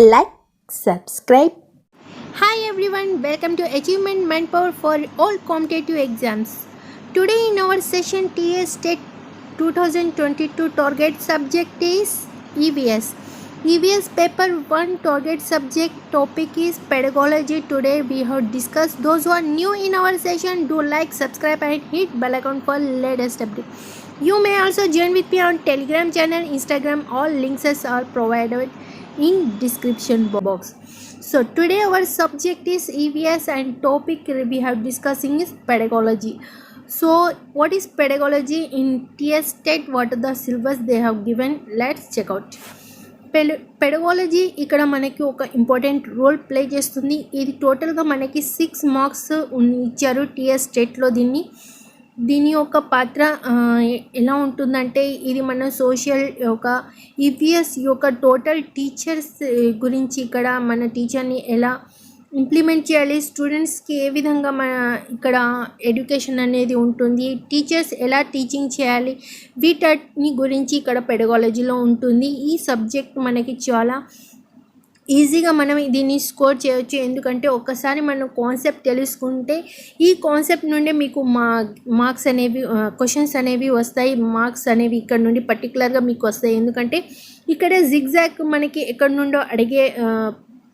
like, subscribe. Hi everyone, welcome to Achievement Manpower for all competitive exams. Today in our session TS State 2022 target subject is EVS. EVS paper 1 target subject topic is pedagogy. Today we have discussed. Those who are new in our session, do like, subscribe and hit bell icon for latest update. You may also join with me on Telegram channel, Instagram. All links are provided in description box. So today our subject is EVS and topic we have discussing is pedagogy. So what is pedagogy in TS State? What are the syllabus they have given? Let's check out. Pedagogy ఇక్కడ మనకి ఒక important role play చేస్తుంది. ఇది టోటల్గా మనకి 6 marks ఇచ్చారు TS స్టేట్లో. దీని యొక్క పాత్ర ఎలా ఉంటుందంటే, ఇది మన సోషల్ యొక్క ఈపీఎస్ యొక్క టోటల్ టీచర్స్ గురించి ఇక్కడ మన టీచర్ని ఎలా ఇంప్లిమెంట్ చేయాలి, స్టూడెంట్స్కి ఏ విధంగా మన ఇక్కడ ఎడ్యుకేషన్ అనేది ఉంటుంది, టీచర్స్ ఎలా టీచింగ్ చేయాలి, వీటన్ని గురించి ఇక్కడ పెడగాలజీలో ఉంటుంది. ఈ సబ్జెక్ట్ మనకి చాలా ఈజీగా మనం దీన్ని స్కోర్ చేయవచ్చు. ఎందుకంటే ఒక్కసారి మనం కాన్సెప్ట్ తెలుసుకుంటే ఈ కాన్సెప్ట్ నుండి మీకు మార్క్స్ అనేవి క్వశ్చన్స్ అనేవి వస్తాయి. మార్క్స్ అనేవి ఇక్కడ నుండి పర్టికులర్గా మీకు వస్తాయి. ఎందుకంటే ఇక్కడ జిగ్జాగ్ మనకి ఎక్కడి నుండో అడిగే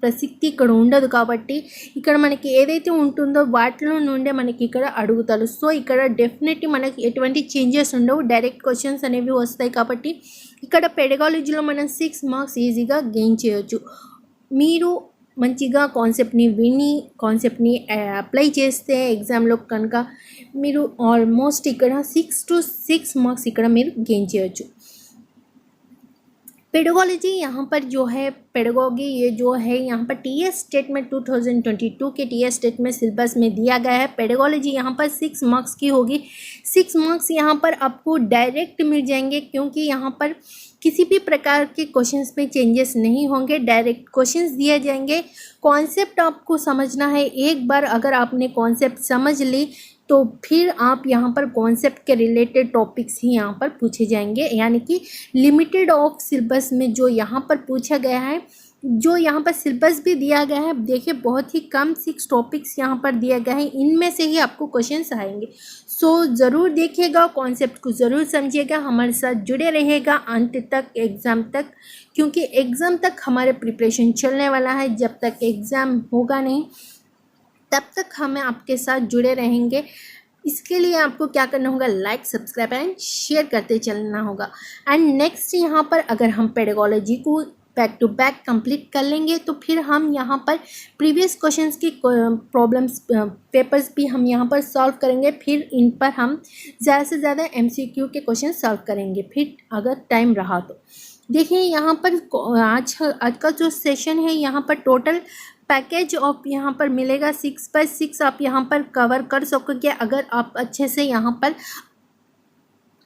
ప్రసక్తి ఇక్కడ ఉండదు. కాబట్టి ఇక్కడ మనకి ఏదైతే ఉంటుందో వాటిలో నుండే మనకి ఇక్కడ అడుగుతారు. సో ఇక్కడ డెఫినెట్లీ మనకి ఎటువంటి చేంజెస్ ఉండవు, డైరెక్ట్ క్వశ్చన్స్ అనేవి వస్తాయి. కాబట్టి ఇక్కడ పెడగాలజీలో మనం 6 మార్క్స్ ఈజీగా గెయిన్ చేయొచ్చు. మీరు మంచిగా కాన్సెప్ట్ని విని కాన్సెప్ట్ని అప్లై చేస్తే ఎగ్జామ్లో కనుక మీరు ఆల్మోస్ట్ ఇక్కడ 6 to 6 మార్క్స్ ఇక్కడ మీరు గెయిన్ చేయొచ్చు. पेडोलॉजी यहाँ पर जो है पेडोलॉजी ये जो है यहाँ पर टीएस स्टेट में 2022 के टीएस स्टेट में सिलेबस में दिया गया है. पेडोलॉजी यहाँ पर 6 मार्क्स की होगी. 6 मार्क्स यहाँ पर आपको डायरेक्ट मिल जाएंगे, क्योंकि यहाँ पर किसी भी प्रकार के क्वेश्चंस में चेंजेस नहीं होंगे, डायरेक्ट क्वेश्चंस दिए जाएंगे. कॉन्सेप्ट आपको समझना है. एक बार अगर आपने कॉन्सेप्ट समझ ली तो फिर आप यहाँ पर कॉन्सेप्ट के रिलेटेड टॉपिक्स ही यहाँ पर पूछे जाएंगे. यानी कि लिमिटेड ऑफ सिलेबस में जो यहाँ पर पूछा गया है, जो यहाँ पर सिलेबस भी दिया गया है, देखिए बहुत ही कम 6 टॉपिक्स यहाँ पर दिया गया है. इनमें से ही आपको क्वेश्चंस आएंगे. सो ज़रूर देखिएगा, कॉन्सेप्ट को ज़रूर समझिएगा, हमारे साथ जुड़े रहिएगा अंत तक, एग्ज़ाम तक, क्योंकि एग्ज़ाम तक हमारे प्रिपरेशन चलने वाला है. जब तक एग्ज़ाम होगा नहीं तब तक हमें आपके साथ जुड़े रहेंगे. इसके लिए आपको क्या करना होगा, लाइक, सब्सक्राइब एंड शेयर करते चलना होगा. एंड नेक्स्ट यहाँ पर अगर हम पेडोलॉजी को बैक टू बैक कंप्लीट कर लेंगे तो फिर हम यहाँ पर प्रीवियस क्वेश्चंस की प्रॉब्लम्स पेपर्स भी हम यहाँ पर सॉल्व करेंगे. फिर इन पर हम ज़्यादा से ज़्यादा MCQ के क्वेश्चन सॉल्व करेंगे, फिर अगर टाइम रहा तो. देखिए यहाँ पर आज का जो सेशन है, यहाँ पर टोटल पैकेज ऑफ यहाँ पर मिलेगा 6/6 आप यहाँ पर कवर कर सकोगे अगर आप अच्छे से यहाँ पर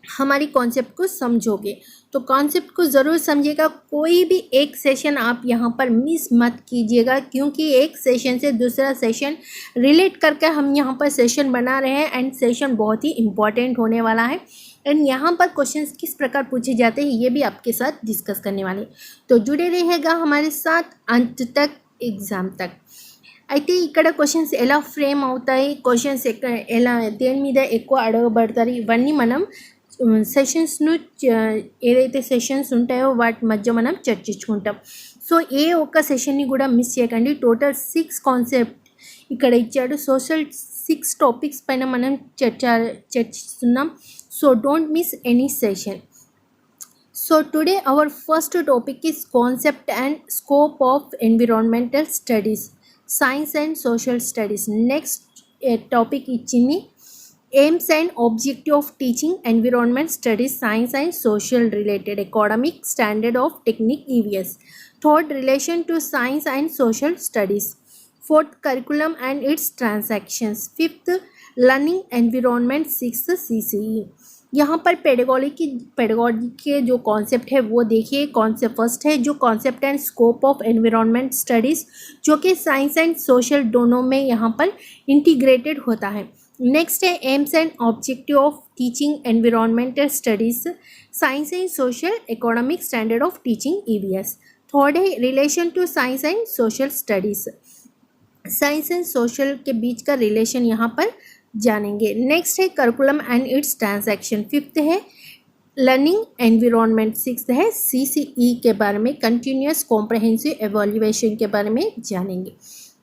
हमारी कॉन्सेप्ट को समझोगे. तो कॉन्सेप्ट को ज़रूर समझिएगा. कोई भी एक सेशन आप यहाँ पर मिस मत कीजिएगा, क्योंकि एक सेशन से दूसरा सेशन रिलेट करके हम यहाँ पर सेशन बना रहे हैं. एंड सेशन बहुत ही इम्पॉर्टेंट होने वाला है. एंड यहाँ पर क्वेश्चंस किस प्रकार पूछे जाते हैं ये भी आपके साथ डिस्कस करने वाले. तो जुड़े रहिएगा हमारे साथ अंत तक, ఎగ్జామ్ తక్. అయితే ఇక్కడ క్వశ్చన్స్ ఎలా ఫ్రేమ్ అవుతాయి, క్వశ్చన్స్ ఎలా దేని మీద ఎక్కువ అడగబడతారు, ఇవన్నీ మనం సెషన్స్ను ఏదైతే సెషన్స్ ఉంటాయో వాటి మధ్య మనం చర్చించుకుంటాం. సో ఏ ఒక్క సెషన్ని కూడా మిస్ చేయకండి. టోటల్ 6 కాన్సెప్ట్ ఇక్కడ ఇచ్చాడు. సోషల్ 6 టాపిక్స్ పైన మనం చర్చిస్తున్నాం. So don't miss any session. So today our first topic is concept and scope of environmental studies, science and social studies. Next topic ichindi aims and objective of teaching environment studies, science and social related academic standard of technique EVS. Third, relation to science and social studies. Fourth, curriculum and its transactions. Fifth, learning environment. Sixth, CCE. यहाँ पर pedagogy के जो concept है वो देखिए. Concept first है जो concept and scope of environment studies, जो कि साइंस एंड सोशल दोनों में यहाँ पर इंटीग्रेटेड होता है. नेक्स्ट है aims and objective of teaching environmental studies, science and social economic standard of teaching EVS. Third है relation to science and social studies, science and social के बीच का रिलेशन यहाँ पर जानेंगे। नेक्स्ट है curriculum and its transaction, fifth है लर्निंग एनवायरनमेंट, सिक्स्थ है CCE के बारे में, कंटिन्यूस कॉम्प्रहेंसिव एवैल्यूएशन के बारे में जानेंगे।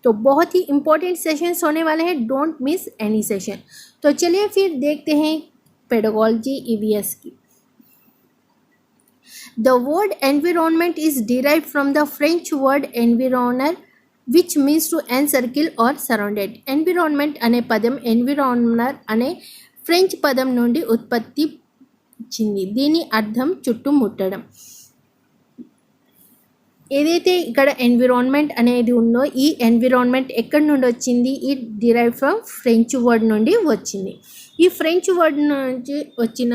तो बहुत ही इंपॉर्टेंट सेशंस होने वाले हैं, डोंट मिस एनी सेशन। तो चलिए फिर देखते हैं पेडागोजी EVS की। The word environment is derived from the French word environner, which means to encircle or surrounded. Environment అనే పదం environner అనే ఫ్రెంచ్ పదం నుండి ఉత్పత్తి చెంది దీని అర్థం చుట్టుముట్టడం. ఏదైతే ఇక్కడ ఎన్విరాన్మెంట్ అనేది ఉందో ఈ ఎన్విరాన్మెంట్ ఎక్కడి నుండి వచ్చింది, ఈ డిరైవ్ ఫ్రమ్ ఫ్రెంచ్ వర్డ్ నుండి వచ్చింది. ఈ ఫ్రెంచ్ వర్డ్ నుంచి వచ్చిన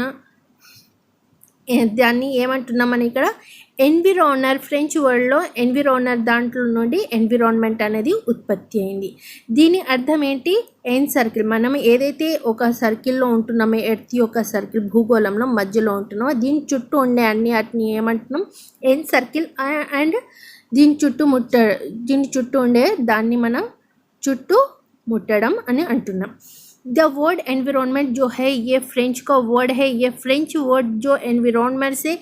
దాన్ని ఏమంటున్నాం మనం ఇక్కడ ఎన్విరానర్, ఫ్రెంచ్ వర్డ్లో ఎన్విరానర్ దాంట్లో నుండి ఎన్విరాన్మెంట్ అనేది ఉత్పత్తి అయింది. దీని అర్థం ఏంటి, ఎన్ సర్కిల్, మనం ఏదైతే ఒక సర్కిల్లో ఉంటున్నామో ఎర్త్ యొక్క సర్కిల్ భూగోళంలో మధ్యలో ఉంటున్నామో దీని చుట్టూ ఉండే వాటిని ఏమంటున్నాం ఎన్ సర్కిల్, అండ్ దీని చుట్టూ ఉండే దాన్ని మనం చుట్టూ ముట్టడం అని అంటున్నాం. द वर्ड एनवायरनमेंट जो है ये फ्रेंच का वर्ड है, ये फ्रेंच वर्ड जो एनवायरनमेंट से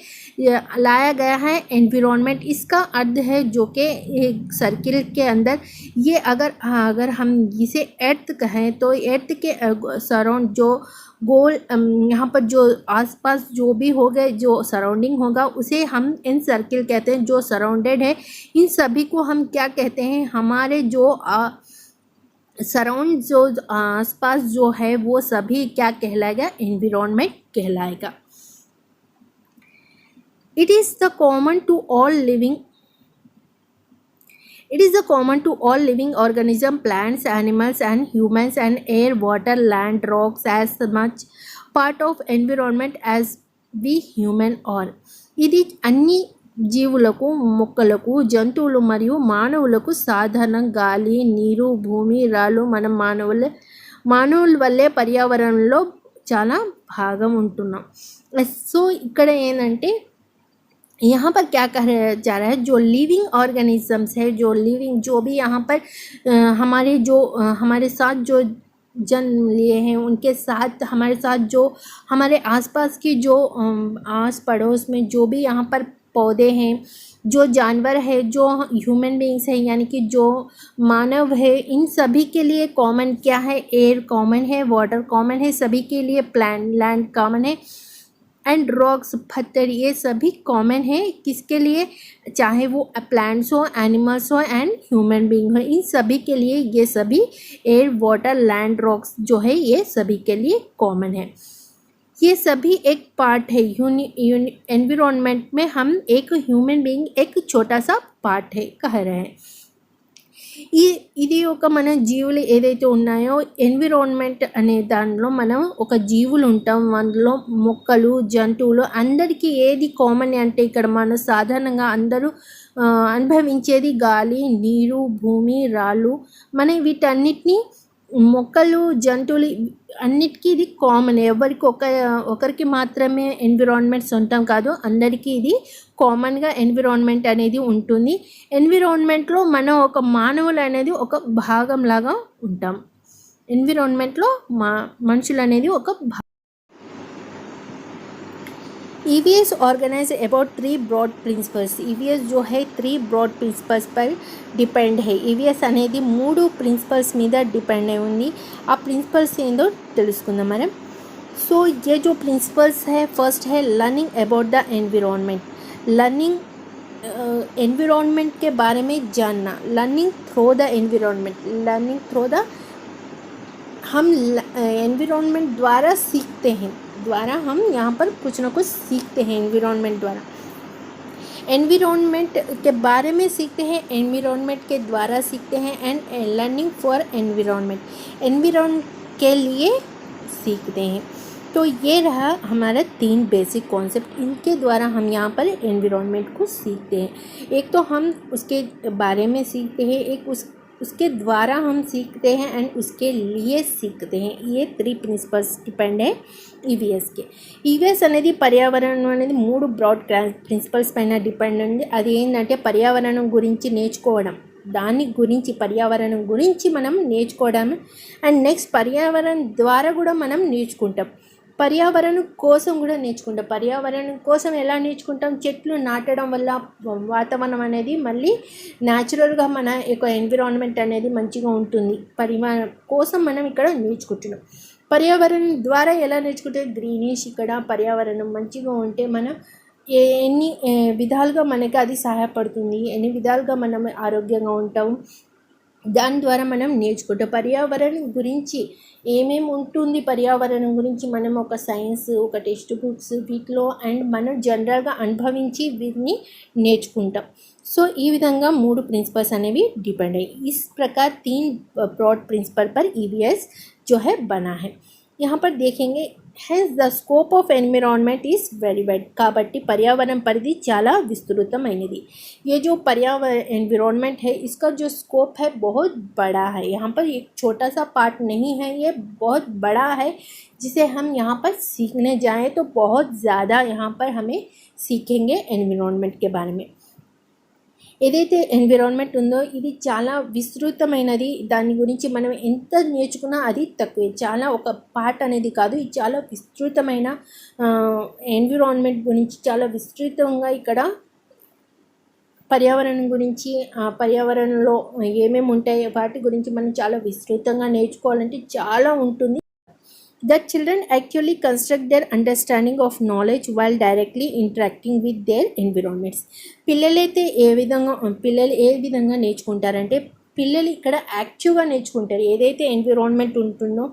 लाया गया है. एनवायरनमेंट इसका अर्थ है जो कि एक सर्किल के अंदर, ये अगर हम इसे अर्थ कहें तो अर्थ के सराउंड जो गोल यहाँ पर जो आसपास जो भी होगा, जो सराउंडिंग होगा उसे हम इन सर्किल कहते हैं. जो सराउंडेड है इन सभी को हम क्या कहते हैं, हमारे जो सराउंड जो आसपास जो है वो सभी क्या कहलाएगा, एनवायरनमेंट कहलाएगा. It is the common to all living organism, plants, animals and humans and air, water, land, rocks as much part of environment as we human are. ఇది అన్ని జీవులకు, మొక్కలకు, జంతువులు మరియు మానవులకు సాధారణ గాలి, నీరు, భూమి, రాళ్ళు మనం మానవుల వల్లే పర్యావరణంలో చాలా భాగం ఉంటున్నాం. సో ఇక్కడ ఏంటంటే यहाँ पर क्या कहा जा रहा है, जो लिविंग ऑर्गेनिजम्स है, जो भी यहाँ पर हमारे साथ जो जन्म लिए हैं उनके साथ, हमारे साथ जो हमारे आसपास की जो आस पड़ोस में जो भी यहाँ पर पौधे हैं, जो जानवर है, जो ह्यूमन बीइंग्स है यानी कि जो मानव है, इन सभी के लिए कॉमन क्या है, एयर कॉमन है, वाटर कॉमन है सभी के लिए, लैंड कॉमन है, एंड रॉक्स, पत्थर, ये सभी कॉमन है किसके लिए, चाहे वो प्लांट्स हो, एनिमल्स हो एंड ह्यूमन बीइंग हो, इन सभी के लिए ये सभी एयर, वाटर, लैंड, रॉक्स जो है ये सभी के लिए कॉमन है. ये सभी एक पार्ट है एनवायरनमेंट में, हम एक ह्यूमन बीइंग एक छोटा सा पार्ट है कह रहे हैं. ఇది ఒక మన జీవులు ఏదైతే ఉన్నాయో ఎన్విరాన్మెంట్ అనే దానిలో మనం ఒక జీవులు ఉంటాం, అందులో మొక్కలు, జంతువులు, అందరికీ ఏది కామన్ అంటే ఇక్కడ మనం సాధారణంగా అందరూ అనుభవించేది గాలి, నీరు, భూమి, రాళ్ళు, మనం వీటన్నిటిని మొక్కలు, జంతువులు అన్నిటికీ ఇది కామన్. ఒకరికి మాత్రమే ఎన్విరాన్మెంట్ సొంతం కాదు, అందరికీ ఇది కామన్గా ఎన్విరాన్మెంట్ అనేది ఉంటుంది. ఎన్విరాన్మెంట్లో మనం ఒక మానవులు అనేది ఒక భాగం లాగా ఉంటాం. ఎన్విరాన్మెంట్లో మనుషులు అనేది ఒక EVS organise about 3 broad principles. EVS जो है 3 ब्रॉड प्रिंसिपल्स पर डिपेंड है. EVS అనేది 3 प्रिंसिपल्स మీద डिपेंड అయి ఉంది. ఆ प्रिंसिपल्स ఏందో తెలుసుకుందాం మనం. సో ये जो प्रिंसिपल्स है, फर्स्ट है learning about the environment. Learning environment के बारे में जानना, learning through the environment, learning through the, हम एनवायरनमेंट द्वारा सीखते हैं, द्वारा हम यहाँ पर कुछ ना कुछ सीखते हैं एनवायरनमेंट द्वारा. एनवायरनमेंट के बारे में सीखते हैं, एनवायरनमेंट के द्वारा सीखते हैं, एंड लर्निंग फॉर एनवायरनमेंट के लिए सीखते हैं. तो ये रहा हमारा 3 बेसिक कॉन्सेप्ट, इनके द्वारा हम यहाँ पर एनवायरनमेंट को सीखते हैं. एक तो हम उसके बारे में सीखते हैं, एक उसके द्वारा हम सीखते हैं एंड उसके लिए सीखते हैं. ये 3 ప్రిన్సిపల్స్ డిపెండ్ అయ్యి ఈవీఎస్కి. ఈవీఎస్ అనేది పర్యావరణం అనేది 3 బ్రాడ్ ప్రిన్సిపల్స్ పైన డిపెండ్ ఉంది. అది ఏంటంటే పర్యావరణం గురించి నేర్చుకోవడం, దాని గురించి పర్యావరణం గురించి మనం నేర్చుకోవడం అండ్ నెక్స్ట్ పర్యావరణం ద్వారా కూడా మనం నేర్చుకుంటాం. పర్యావరణం కోసం కూడా నేర్చుకుంటాం. పర్యావరణం కోసం ఎలా నేర్చుకుంటాం? చెట్లు నాటడం వల్ల వాతావరణం అనేది మళ్ళీ న్యాచురల్గా మన యొక్క ఎన్విరాన్మెంట్ అనేది మంచిగా ఉంటుంది. కోసం మనం ఇక్కడ నేర్చుకుంటున్నాం. పర్యావరణం ద్వారా ఎలా నేర్చుకుంటే గ్రీనిష్ ఇక్కడ పర్యావరణం మంచిగా ఉంటే మనం ఎన్ని విధాలుగా మనకి అది సహాయపడుతుంది, ఎన్ని విధాలుగా మనం ఆరోగ్యంగా ఉంటాం, దాని ద్వారా మనం నేర్చుకుంటాం. పర్యావరణం గురించి ఏమేమి ఉంటుంది, పర్యావరణం గురించి మనం ఒక సైన్స్, ఒక టెక్స్ట్ బుక్స్ వీటిలో అండ్ మనం జనరల్గా అనుభవించి వీటిని నేర్చుకుంటాం. సో ఈ విధంగా 3 ప్రిన్సిపల్స్ అనేవి డిపెండ్ అయ్యి इस प्रकार 3 ब्रॉड प्रिंसिपल पर ईवीएस जो है बना है. यहाँ पर देखेंगे hence the scope of environment is very wide. కాబట్టి పర్యావరణ పరిధి చాలా విస్తృతమైనది. ये जो पर्यावरण एनवायरनमेंट है इसका जो स्कोप है बहुत बड़ा है. यहाँ पर एक छोटा सा पार्ट नहीं है, ये बहुत बड़ा है जिसे हम यहाँ पर सीखने जाएँ तो बहुत ज़्यादा यहाँ पर हमें सीखेंगे एनवायरनमेंट के बारे में. ఏదైతే ఎన్విరాన్మెంట్ ఉందో ఇది చాలా విస్తృతమైనది. దాని గురించి మనం ఎంత నేర్చుకున్నా అది తక్కువే. చాలా ఒక పార్ట్ అనేది కాదు, ఇది చాలా విస్తృతమైన ఎన్విరాన్మెంట్ గురించి చాలా విస్తృతంగా ఇక్కడ పర్యావరణం గురించి, పర్యావరణంలో ఏమేమి ఉంటాయి వాటి గురించి మనం చాలా విస్తృతంగా నేర్చుకోవాలంటే చాలా ఉంటుంది. That children actually construct their understanding of knowledge while directly interacting with their environments. పిల్లలు ఏ విధంగా నేర్చుకుంటారంటే పిల్లలు ఇక్కడ యాక్టివ్గా నేర్చుకుంటారు. ఏదైతే ఎన్విరాన్మెంట్ ఉంటుందో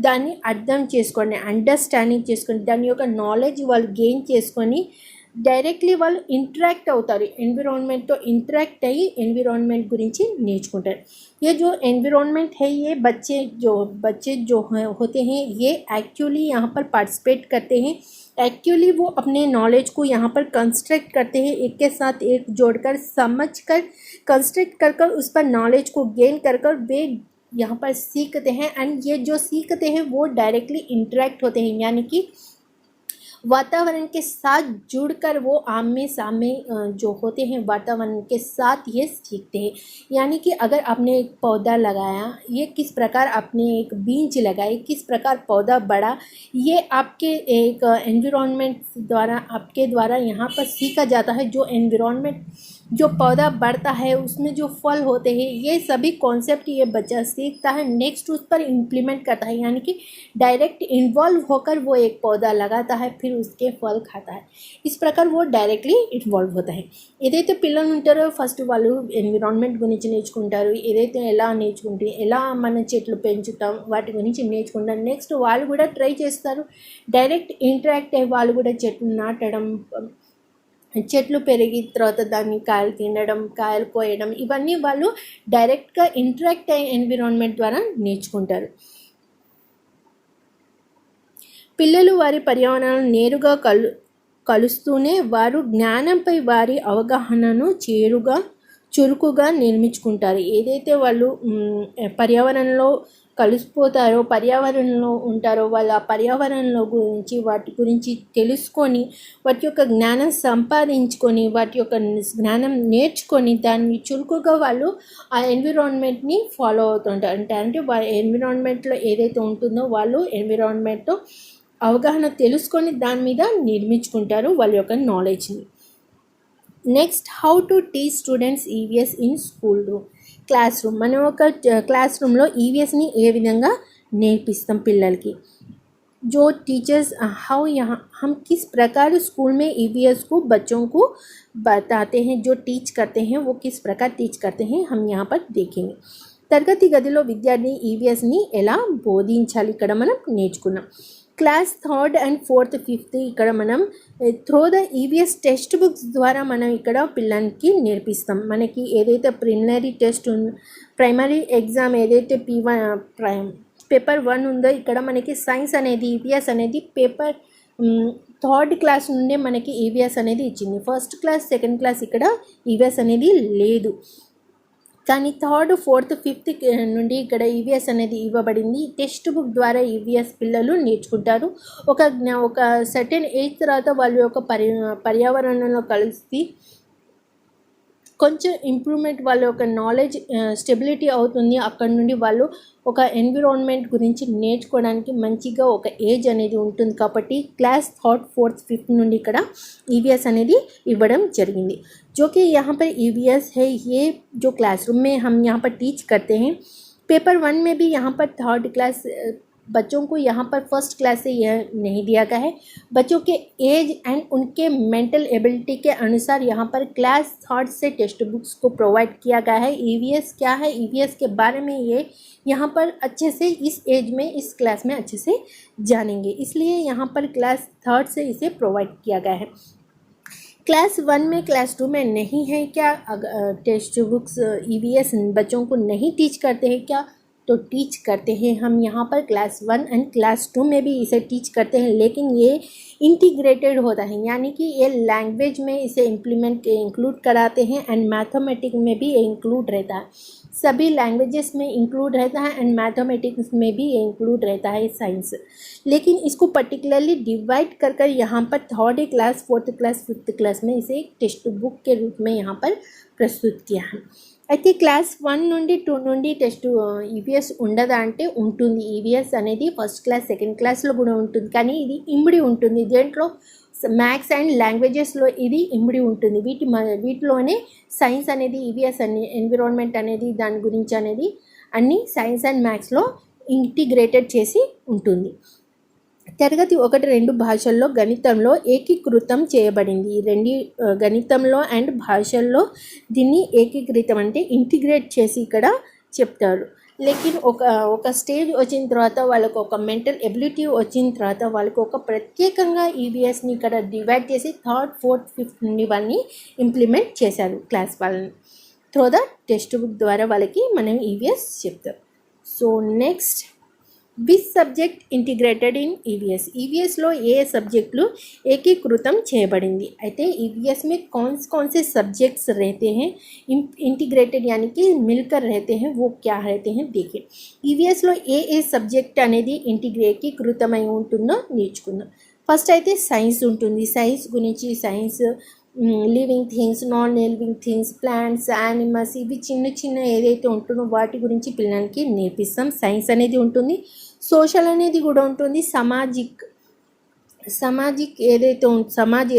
దాన్ని అర్థం చేసుకొని, అండర్స్టాండింగ్ చేసుకొని, దాని యొక్క నాలెడ్జ్ వాళ్ళు గెయిన్ చేసుకొని డైరెక్ట్లీ వాళ్ళు ఇంటరాక్ట్ అవుతారు. ఎన్విరాన్మెంట్తో ఇంటరాక్ట్ అయ్యి ఎన్విరాన్మెంట్ గురించి నేర్చుకుంటారు. ये जो एनवायरनमेंट है ये बच्चे जो होते हैं ये एक्चुअली यहाँ पर पार्टिसिपेट करते हैं. एक्चुअली वो अपने नॉलेज को यहाँ पर कंस्ट्रक्ट करते हैं, एक के साथ एक जोड़कर समझकर कंस्ट्रक्ट कर उस पर नॉलेज को गेन कर वे यहाँ पर सीखते हैं. एंड ये जो सीखते हैं वो डायरेक्टली इंटरेक्ट होते हैं, यानी कि वातावरण के साथ जुड़कर वो आमने सामने जो होते हैं वातावरण के साथ ये सीखते हैं. यानी कि अगर आपने एक पौधा लगाया, ये किस प्रकार आपने एक बीज लगाए, किस प्रकार पौधा बढ़ा, ये आपके एक एनवायरनमेंट द्वारा आपके द्वारा यहाँ पर सीखा जाता है. जो एनवायरनमेंट जो पौधा बढ़ता है उसमें जो फल होते हैं ये सभी कॉन्सेप्ट ये बच्चा सीखता है, नेक्स्ट उस पर इम्प्लीमेंट करता है. यानी कि डायरेक्ट इन्वॉल्व होकर वो एक पौधा लगाता है, फिर उसके फल खाता है. इस प्रकार वो डायरेक्टली इन्वॉल्व होता है. ఏదైతే పిల్లలు ఉంటారో ఫస్ట్ వాళ్ళు ఎన్విరాన్మెంట్ గురించి నేర్చుకుంటారు. ఏదైతే ఎలా నేర్చుకుంటే ఎలా మన చెట్లు పెంచుతాం వాటి గురించి నేర్చుకుంటారు. నెక్స్ట్ వాళ్ళు కూడా ట్రై చేస్తారు, డైరెక్ట్ ఇంటరాక్ట్ అయ్యి వాళ్ళు కూడా చెట్లు నాటడం, చెట్లు పెరిగి తర్వాత దాన్ని కాయలు తినడం, కాయలు కోయడం, ఇవన్నీ వాళ్ళు డైరెక్ట్గా ఇంటరాక్ట్ అయ్యే ఎన్విరాన్మెంట్ ద్వారా నేర్చుకుంటారు. పిల్లలు వారి పర్యావరణాలను నేరుగా కలుస్తూనే వారు జ్ఞానంపై వారి అవగాహనను చురుకుగా నిర్మించుకుంటారు. ఏదైతే వాళ్ళు పర్యావరణంలో కలిసిపోతారో, పర్యావరణంలో ఉంటారో, వాళ్ళ పర్యావరణంలో గురించి వాటి గురించి తెలుసుకొని వాటి యొక్క జ్ఞానం సంపాదించుకొని వాటి యొక్క జ్ఞానం నేర్చుకొని దాన్ని చురుకుగా వాళ్ళు ఆ ఎన్విరాన్మెంట్ని ఫాలో అవుతుంటారు. అంటే వాళ్ళ ఎన్విరాన్మెంట్లో ఏదైతే ఉంటుందో వాళ్ళు ఎన్విరాన్మెంట్తో అవగాహన తెలుసుకొని దాని మీద నిర్మించుకుంటారు వాళ్ళ యొక్క నాలెడ్జ్ని. Next, how to teach students EVS in school room. Class room, మనం ఒక క్లాస్ రూమ్లో ఈవీఎస్ని ఏ విధంగా నేర్పిస్తాం పిల్లలకి. जो टीचर्स हाउ यहाँ हम किस प्रकार स्कूल में ईवीएस को बच्चों को बताते हैं, जो टीच करते हैं वो किस प्रकार टीच करते हैं हम यहाँ पर देखेंगे. తరగతి గదిలో విద్యార్థి ఈవీఎస్ని ఎలా బోధించాలి ఇక్కడ మనం నేర్చుకున్నాం. Class 3rd and 4th 5th ఇక్కడ మనం through the EVS text books ద్వారా మనం ఇక్కడ పిల్లలకి నేర్పిస్తాం. మనకి ఏదైతే ప్రైమరీ ఎగ్జామ్ ఏదైతే పేపర్ 1 ఉందో ఇక్కడ మనకి సైన్స్ అనేది ఈవీఎస్ అనేది పేపర్ 3rd క్లాస్ నుండే మనకి ఈవీఎస్ అనేది ఇచ్చింది. 1st క్లాస్ 2nd క్లాస్ ఇక్కడ ఈవీఎస్ అనేది లేదు. కానీ థర్డ్ ఫోర్త్ ఫిఫ్త్ నుండి ఇక్కడ ఈవీఎస్ అనేది ఇవ్వబడింది. టెక్స్ట్ బుక్ ద్వారా ఈవీఎస్ పిల్లలు నేర్చుకుంటారు. ఒక సర్టెన్ ఏజ్ తర్వాత వాళ్ళ యొక్క పర్యావరణంలో కలిసి కొంచెం ఇంప్రూవ్మెంట్ వాళ్ళ యొక్క నాలెడ్జ్ స్టెబిలిటీ అవుతుంది. అక్కడ నుండి వాళ్ళు ఒక ఎన్విరాన్మెంట్ గురించి నేర్చుకోవడానికి మంచిగా ఒక ఏజ్ అనేది ఉంటుంది. కాబట్టి క్లాస్ థర్డ్ ఫోర్త్ ఫిఫ్త్ నుండి ఇక్కడ ఈవీఎస్ అనేది ఇవ్వడం జరిగింది. जो कि यहाँ पर EVS है, ये जो क्लासरूम में हम यहाँ पर टीच करते हैं. पेपर 1 में भी यहाँ पर थर्ड क्लास बच्चों को यहाँ पर फर्स्ट क्लास से यह नहीं दिया गया है. बच्चों के एज एंड उनके मेंटल एबिलिटी के अनुसार यहाँ पर क्लास थर्ड से टेक्स्ट बुक्स को प्रोवाइड किया गया है. EVS क्या है, EVS के बारे में ये यहाँ पर अच्छे से इस एज में इस क्लास में अच्छे से जानेंगे, इसलिए यहाँ पर क्लास थर्ड से इसे प्रोवाइड किया गया है. क्लास 1 में क्लास 2 में नहीं है क्या? टेक्स्ट बुक्स EVS बच्चों को नहीं टीच करते हैं क्या? तो टीच करते हैं. हम यहाँ पर क्लास 1 एंड क्लास 2 में भी इसे टीच करते हैं, लेकिन ये इंटीग्रेटेड होता है, यानी कि ये लैंग्वेज में इसे इंक्लूड कराते हैं एंड मैथमेटिक्स में भी ये इंक्लूड रहता है. सभी लैंग्वेजेस में इंक्लूड रहता है एंड मैथमेटिक्स में भी ये इंक्लूड रहता है साइंस. लेकिन इसको पर्टिकुलरली डिवाइड कर यहाँ पर third class fourth class fifth class में इसे एक टेक्स्ट बुक के रूप में यहाँ पर प्रस्तुत किया है. అయితే క్లాస్ 1 నుండి 2 నుండి టెస్ట్ ఈవీఎస్ ఉండదా అంటే ఉంటుంది. ఈవీఎస్ అనేది ఫస్ట్ క్లాస్ సెకండ్ క్లాస్లో కూడా ఉంటుంది, కానీ ఇది ఇమిడి ఉంటుంది. దేంట్లో మ్యాథ్స్ అండ్ లాంగ్వేజెస్లో ఇది ఇమిడి ఉంటుంది. వీటిలోనే సైన్స్ అనేది ఈవీఎస్ అన్ని ఎన్విరాన్మెంట్ అనేది దాని గురించి అనేది అన్ని సైన్స్ అండ్ మ్యాథ్స్లో ఇంటిగ్రేటెడ్ చేసి ఉంటుంది. తరగతి 1-2 భాషల్లో గణితంలో ఏకీకృతం చేయబడింది. ఈ రెండు గణితంలో అండ్ భాషల్లో దీన్ని ఏకీకృతం అంటే ఇంటిగ్రేట్ చేసి ఇక్కడ చెప్తారు. లేకిన్ ఒక స్టేజ్ వచ్చిన తర్వాత వాళ్ళకు ఒక మెంటల్ ఎబిలిటీ వచ్చిన తర్వాత వాళ్ళకు ఒక ప్రత్యేకంగా ఈవీఎస్ని ఇక్కడ డివైడ్ చేసి థర్డ్ ఫోర్త్ ఫిఫ్త్ నుండి వాళ్ళని ఇంప్లిమెంట్ చేశారు క్లాస్ వాళ్ళని. త్రూ ద టెక్స్ట్ బుక్ ద్వారా వాళ్ళకి మనం ఈవీఎస్ చెప్తాం. So next, which subject integrated in EVS. ఈవీఎస్లో ఏ సబ్జెక్టులు ఏకీకృతం చేయబడింది. అయితే ఈవీఎస్ में कौन से सब्जेक्ट्स रहते हैं इंटीग्रेटेड यानी कि मिलकर रहते हैं, वो क्या रहते हैं देखिए. ఈవీఎస్లో ఏ సబ్జెక్ట్ అనేది ఏకీకృతమై ఉంటుందో నేర్చుకుందాం. ఫస్ట్ అయితే సైన్స్ ఉంటుంది. సైన్స్ గురించి science living things, non living things, plants, animals, ఇవి చిన్న చిన్న ఏదైతే ఉంటుందో వాటి గురించి పిల్లలకి నేర్పిస్తాం. సైన్స్ అనేది ఉంటుంది. సోషల్ అనేది కూడా ఉంటుంది. సమాజిక్ సమాజ్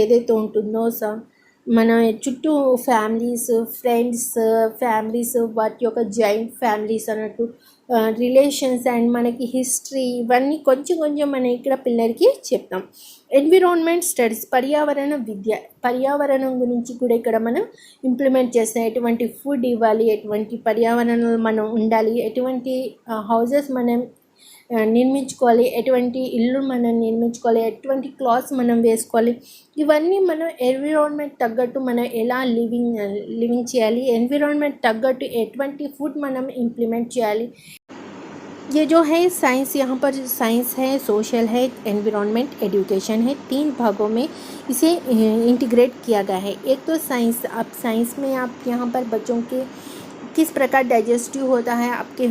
ఏదైతే ఉంటుందో మన చుట్టూ ఫ్యామిలీస్ వాటి యొక్క జాయింట్ ఫ్యామిలీస్ అన్నట్టు రిలేషన్స్ అండ్ మనకి హిస్టరీ ఇవన్నీ కొంచెం మనం ఇక్కడ పిల్లలకి చెప్తాం. ఎన్విరాన్మెంట్ స్టడీస్, పర్యావరణం గురించి కూడా ఇక్కడ మనం ఇంప్లిమెంట్ చేస్తాం. ఎటువంటి ఫుడ్ ఇవ్వాలి, ఎటువంటి పర్యావరణంలో మనం ఉండాలి, ఎటువంటి హౌజెస్ మనం నిర్మించుకోవాలి, ఎటువంటి ఇల్లు మనం నిర్మించుకోవాలి, ఎటువంటి క్లాత్స్ మనం వేసుకోవాలి, ఇవన్నీ మనం ఎన్విరాన్మెంట్ తగ్గట్టు మనం ఎలా లివింగ్ చేయాలి, ఎన్విరాన్మెంట్ తగ్గట్టు ఎటువంటి ఫుడ్ మనం ఇంప్లిమెంట్ చేయాలి. ये जो है साइंस, यहाँ पर साइंस है, सोशल है, एनवायरनमेंट, एजुकेशन है. 3 भागों में इसे इंटीग्रेट किया गया है. एक तो साइंस, आप साइंस में आप यहाँ पर बच्चों के किस प्रकार डाइजेस्टिव होता है, आपके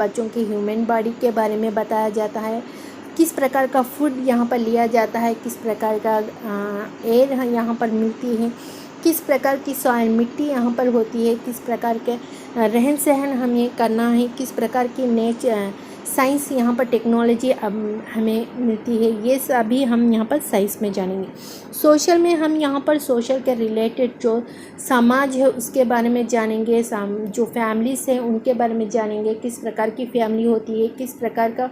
बच्चों की ह्यूमन बॉडी के बारे में बताया जाता है. किस प्रकार का फूड यहाँ पर लिया जाता है, किस प्रकार का एयर यहाँ पर मिलती है, किस प्रकार की सॉइल मिट्टी यहाँ पर होती है, किस प्रकार के रहन सहन हमें करना है, किस प्रकार की साइंस यहाँ पर टेक्नोलॉजी हमें मिलती है, ये सभी हम यहाँ पर साइंस में जानेंगे. सोशल में हम यहाँ पर सोशल के रिलेटेड जो समाज है उसके बारे में जानेंगे. जो फैमिलीज हैं उनके बारे में जानेंगे, किस प्रकार की फैमिली होती है, किस प्रकार का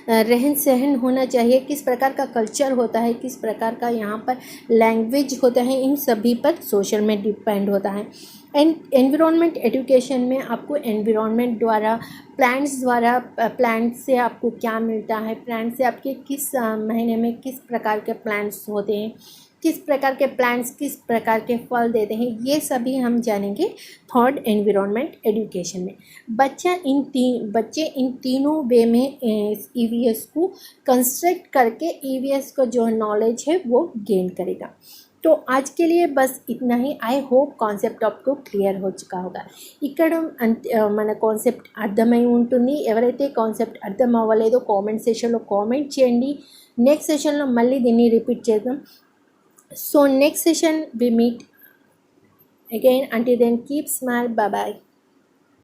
रहन सहन होना चाहिए, किस प्रकार का कल्चर होता है, किस प्रकार का यहाँ पर लैंग्वेज होता है, इन सभी पर सोशल में डिपेंड होता है. एंड एनवायरनमेंट एजुकेशन में आपको एनवायरनमेंट द्वारा प्लांट्स से आपको क्या मिलता है, प्लांट से आपके किस महीने में किस प्रकार के प्लांट्स होते हैं, किस प्रकार के प्लांट्स किस प्रकार के फल देते हैं, ये सभी हम जानेंगे थर्ड एनवायरनमेंट एजुकेशन में. बच्चे इन तीनों वे में ईवीएस को कंस्ट्रक्ट करके ईवीएस का जो नॉलेज है वो गेन करेगा. तो आज के लिए బస్ ఇట్నా ही ఐ హోప్ కాన్సెప్ట్ ఆఫ్ టు క్లియర్ हो चुका होगा ఇక్కడ మన కాన్సెప్ట్ అర్థమై ఉంటుంది ఎవరైతే కాన్సెప్ట్ అర్థం అవ్వలేదో కామెంట్ సెషన్లో కామెంట్ చేయండి నెక్స్ట్ సెషన్లో మళ్ళీ దీన్ని రిపీట్ చేద్దాం so next session we meet again until then keep smile bye bye